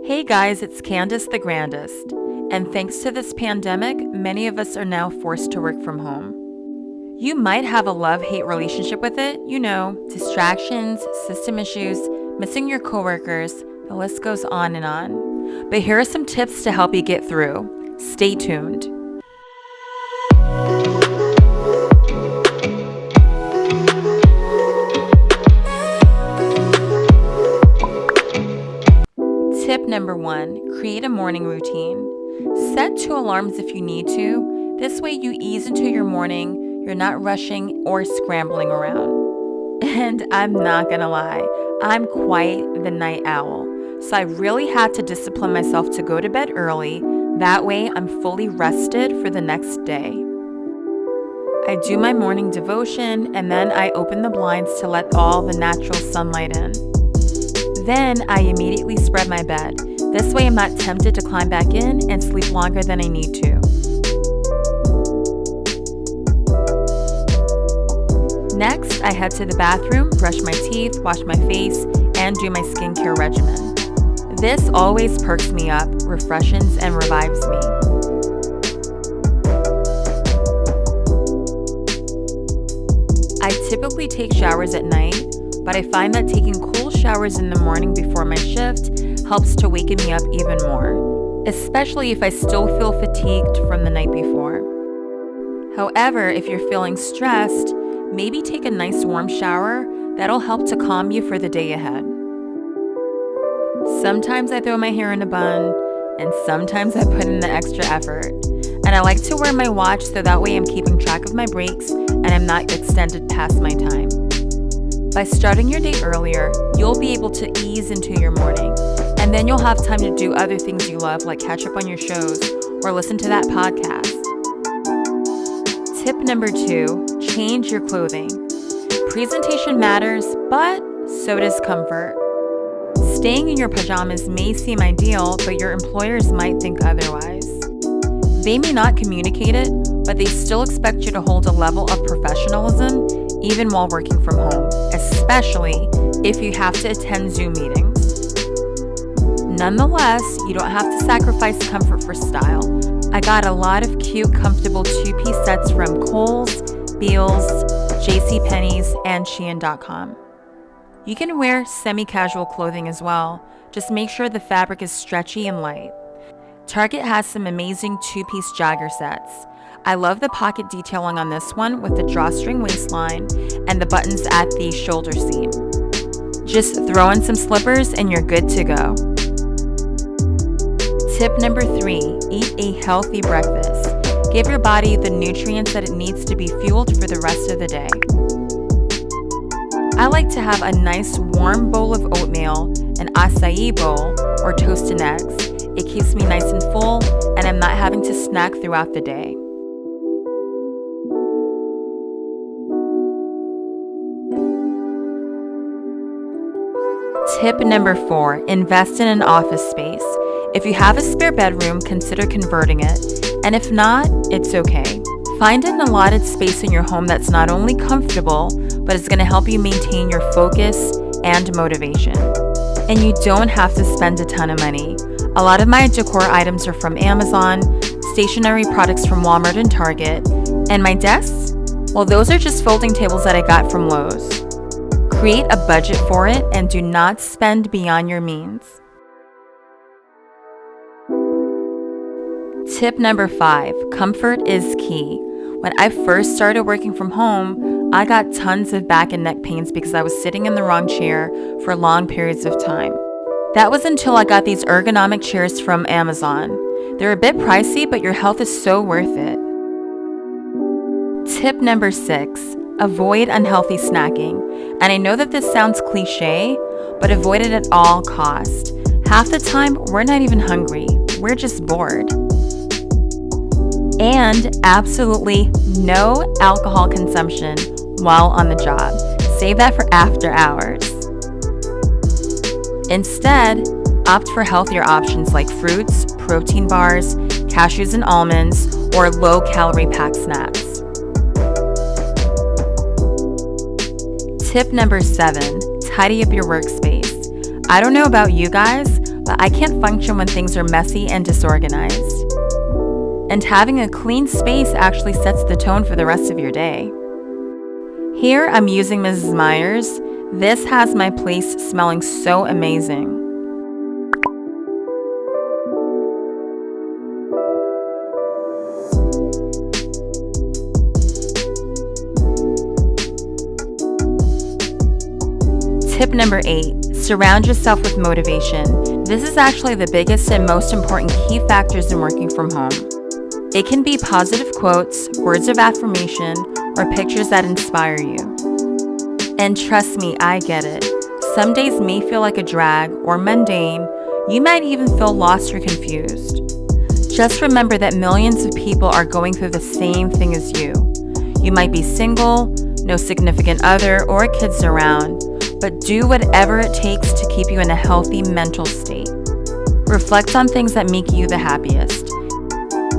Hey guys, it's Candace the Grandest, and thanks to this pandemic, many of us are now forced to work from home. You might have a love-hate relationship with it, distractions, system issues, missing your coworkers, the list goes on and on. But here are some tips to help you get through. Stay tuned. Tip number 1, create a morning routine. Set 2 alarms if you need to. This way you ease into your morning, you're not rushing or scrambling around. And I'm not gonna lie, I'm quite the night owl. So I really had to discipline myself to go to bed early. That way I'm fully rested for the next day. I do my morning devotion and then I open the blinds to let all the natural sunlight in. Then I immediately spread my bed. This way I'm not tempted to climb back in and sleep longer than I need to. Next, I head to the bathroom, brush my teeth, wash my face, and do my skincare regimen. This always perks me up, refreshes, and revives me. I typically take showers at night, but I find that taking cool showers in the morning before my shift helps to waken me up even more, especially if I still feel fatigued from the night before. However, if you're feeling stressed, maybe take a nice warm shower. That'll help to calm you for the day ahead. Sometimes I throw my hair in a bun, and sometimes I put in the extra effort. And I like to wear my watch so that way I'm keeping track of my breaks and I'm not extended past my time. By starting your day earlier, you'll be able to ease into your morning, and then you'll have time to do other things you love, like catch up on your shows or listen to that podcast. Tip number 2, change your clothing. Presentation matters, but so does comfort. Staying in your pajamas may seem ideal, but your employers might think otherwise. They may not communicate it, but they still expect you to hold a level of professionalism even while working from home, especially if you have to attend Zoom meetings. Nonetheless, you don't have to sacrifice comfort for style. I got a lot of cute, comfortable 2-piece sets from Kohl's, Beal's, JCPenney's, and Shein.com. You can wear semi-casual clothing as well. Just make sure the fabric is stretchy and light. Target has some amazing 2-piece jogger sets. I love the pocket detailing on this one with the drawstring waistline and the buttons at the shoulder seam. Just throw in some slippers and you're good to go. Tip number 3, eat a healthy breakfast. Give your body the nutrients that it needs to be fueled for the rest of the day. I like to have a nice warm bowl of oatmeal, an acai bowl, or toasted eggs. It keeps me nice and full and I'm not having to snack throughout the day. Tip number 4, invest in an office space. If you have a spare bedroom, consider converting it. And if not, it's okay. Find an allotted space in your home that's not only comfortable, but is going to help you maintain your focus and motivation. And you don't have to spend a ton of money. A lot of my decor items are from Amazon, stationery products from Walmart and Target, and my desks? Well, those are just folding tables that I got from Lowe's. Create a budget for it and do not spend beyond your means. Tip number 5, comfort is key. When I first started working from home, I got tons of back and neck pains because I was sitting in the wrong chair for long periods of time. That was until I got these ergonomic chairs from Amazon. They're a bit pricey, but your health is so worth it. Tip number 6, avoid unhealthy snacking. And I know that this sounds cliche, but avoid it at all costs. Half the time, we're not even hungry. We're just bored. And absolutely no alcohol consumption while on the job. Save that for after hours. Instead, opt for healthier options like fruits, protein bars, cashews and almonds, or low-calorie packed snacks. Tip number 7, tidy up your workspace. I don't know about you guys, but I can't function when things are messy and disorganized. And having a clean space actually sets the tone for the rest of your day. Here I'm using Mrs. Meyer's. This has my place smelling so amazing. Tip number 8, surround yourself with motivation. This is actually the biggest and most important key factors in working from home. It can be positive quotes, words of affirmation, or pictures that inspire you. And trust me, I get it. Some days may feel like a drag or mundane. You might even feel lost or confused. Just remember that millions of people are going through the same thing as you. You might be single, no significant other, or kids around, but do whatever it takes to keep you in a healthy mental state. Reflect on things that make you the happiest.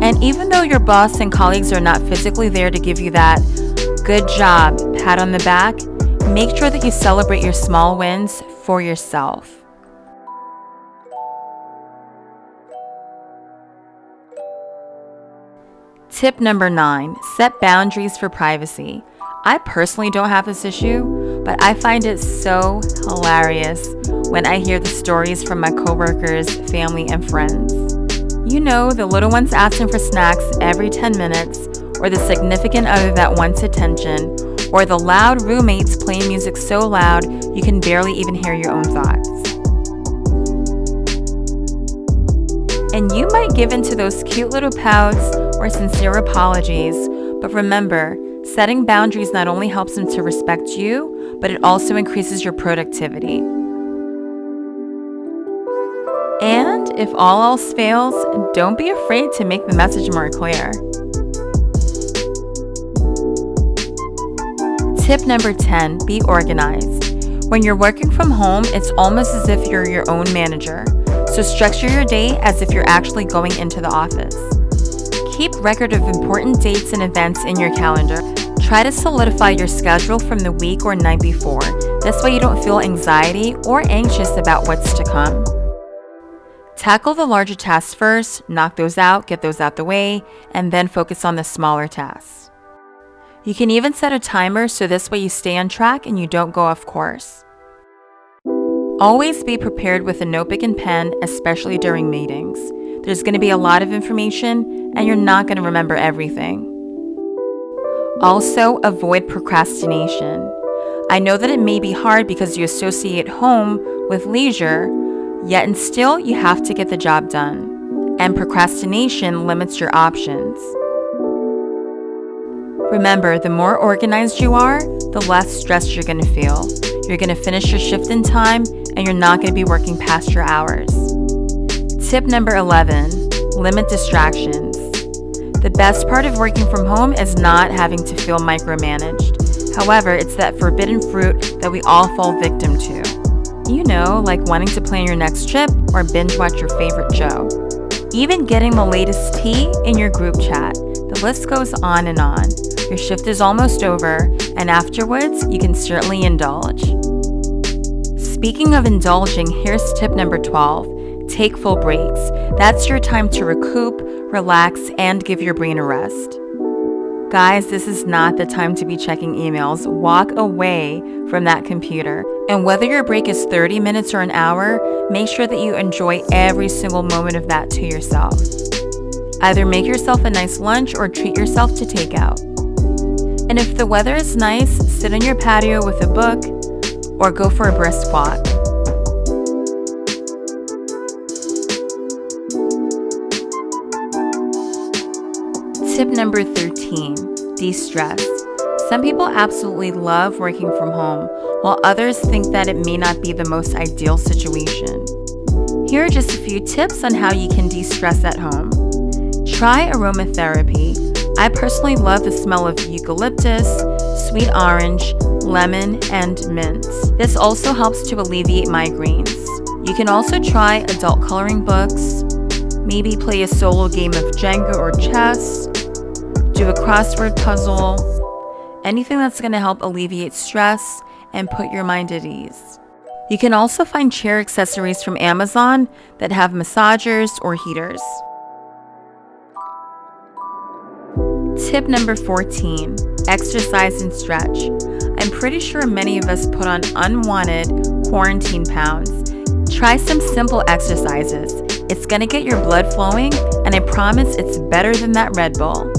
And even though your boss and colleagues are not physically there to give you that good job pat on the back, make sure that you celebrate your small wins for yourself. Tip number 9, set boundaries for privacy. I personally don't have this issue, but I find it so hilarious when I hear the stories from my coworkers, family, and friends. You know, the little ones asking for snacks every 10 minutes, or the significant other that wants attention, or the loud roommates playing music so loud you can barely even hear your own thoughts. And you might give in to those cute little pouts or sincere apologies, but remember, setting boundaries not only helps them to respect you, but it also increases your productivity. And if all else fails, don't be afraid to make the message more clear. Tip number 10, be organized. When you're working from home, it's almost as if you're your own manager. So structure your day as if you're actually going into the office. Keep record of important dates and events in your calendar. Try to solidify your schedule from the week or night before. This way you don't feel anxiety or anxious about what's to come. Tackle the larger tasks first, knock those out, get those out the way, and then focus on the smaller tasks. You can even set a timer so this way you stay on track and you don't go off course. Always be prepared with a notebook and pen, especially during meetings. There's going to be a lot of information and you're not going to remember everything. Also, avoid procrastination. I know that it may be hard because you associate home with leisure, yet and still you have to get the job done. And procrastination limits your options. Remember, the more organized you are, the less stressed you're going to feel. You're going to finish your shift in time and you're not going to be working past your hours. Tip number 11, limit distractions. The best part of working from home is not having to feel micromanaged. However, it's that forbidden fruit that we all fall victim to. You know, like wanting to plan your next trip or binge watch your favorite show. Even getting the latest tea in your group chat. The list goes on and on. Your shift is almost over, and afterwards, you can certainly indulge. Speaking of indulging, here's tip number 12. Take full breaks. That's your time to recoup, relax, and give your brain a rest. Guys, this is not the time to be checking emails. Walk away from that computer. And whether your break is 30 minutes or an hour, make sure that you enjoy every single moment of that to yourself. Either make yourself a nice lunch or treat yourself to takeout. And if the weather is nice, sit on your patio with a book or go for a brisk walk. Tip number 13, de-stress. Some people absolutely love working from home, while others think that it may not be the most ideal situation. Here are just a few tips on how you can de-stress at home. Try aromatherapy. I personally love the smell of eucalyptus, sweet orange, lemon, and mint. This also helps to alleviate migraines. You can also try adult coloring books, maybe play a solo game of Jenga or chess, do a crossword puzzle, anything that's going to help alleviate stress and put your mind at ease. You can also find chair accessories from Amazon that have massagers or heaters. Tip number 14, exercise and stretch. I'm pretty sure many of us put on unwanted quarantine pounds. Try some simple exercises. It's gonna get your blood flowing, and I promise it's better than that Red Bull.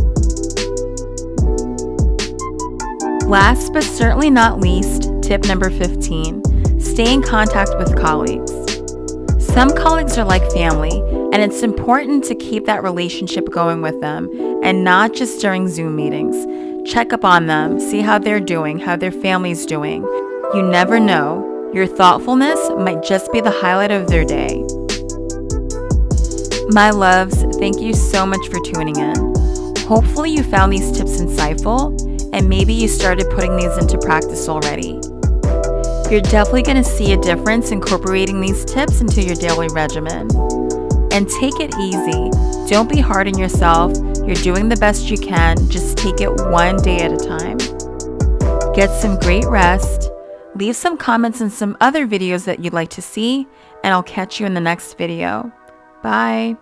Last but certainly not least, tip number 15, stay in contact with colleagues. Some colleagues are like family, and it's important to keep that relationship going with them, and not just during Zoom meetings. Check up on them, see how they're doing, how their family's doing. You never know. Your thoughtfulness might just be the highlight of their day. My loves, thank you so much for tuning in. Hopefully you found these tips insightful, and maybe you started putting these into practice already. You're definitely going to see a difference incorporating these tips into your daily regimen. And take it easy. Don't be hard on yourself. You're doing the best you can. Just take it one day at a time. Get some great rest. Leave some comments on some other videos that you'd like to see, and I'll catch you in the next video. Bye.